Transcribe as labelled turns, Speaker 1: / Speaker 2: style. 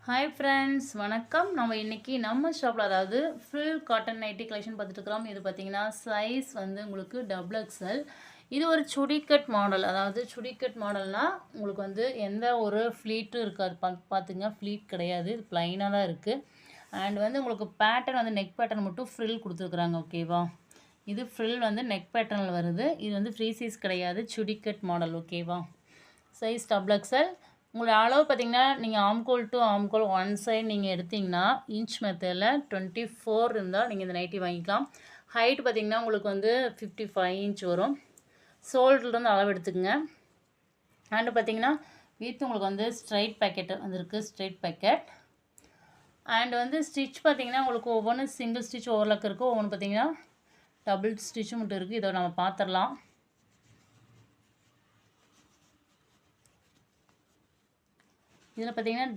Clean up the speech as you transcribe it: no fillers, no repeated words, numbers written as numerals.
Speaker 1: Hi friends, வணக்கம். நம்ம இன்றைக்கி நம்ம ஷாப்பில் அதாவது ஃபுல் காட்டன் நைட்டி கலெக்ஷன் பார்த்துட்டு இருக்கிறோம். இது பார்த்திங்கன்னா சைஸ் வந்து உங்களுக்கு டபுள் எக்ஸ்எல். இது ஒரு சுடிக்கட் மாடல். அதாவது சுடிக்கட் மாடல்னால் உங்களுக்கு வந்து எந்த ஒரு ஃப்ளீட்டும் இருக்காது. பார்த்துங்க, ஃப்ளீட் கிடையாது, இது ப்ளைனாக தான் இருக்குது. அண்ட் வந்து உங்களுக்கு பேட்டர்ன் வந்து நெக் பேட்டர்ன் மட்டும் ஃப்ரில் கொடுத்துருக்குறாங்க. ஓகேவா? இது ஃப்ரில் வந்து நெக் பேட்டர்னில் வருது. இது வந்து ஃப்ரீ சைஸ் கிடையாது, சுடிக்கட் மாடல். ஓகேவா? Size double XL. உங்களோட அளவு பார்த்திங்கன்னா நீங்கள் ஆம்கோல் டு ஆம்கோல் ஒன் சைடு நீங்கள் எடுத்திங்கன்னா இன்ச் மெத்தடில் 24 இருந்தால் நீங்கள் இந்த நைட்டி வாங்கிக்கலாம். ஹைட் பார்த்திங்கன்னா உங்களுக்கு வந்து 55 இன்ச் வரும். ஷோல்டர்லேருந்து அளவு எடுத்துக்கங்க. ஹேண்டு பார்த்திங்கன்னா வித் உங்களுக்கு வந்து ஸ்ட்ரைட் பேக்கெட் வந்துருக்கு, ஸ்ட்ரைட் பேக்கெட். அண்ட் வந்து ஸ்டிச் பார்த்திங்கன்னா உங்களுக்கு ஒவ்வொன்றும் சிங்கிள் ஸ்டிச் ஓவர்லாக் இருக்குது, ஒவ்வொன்று பார்த்திங்கன்னா டபுள் ஸ்டிச்சும் மட்டும் இருக்குது. இதை நம்ம பார்த்துடலாம். இதில் பார்த்திங்கன்னா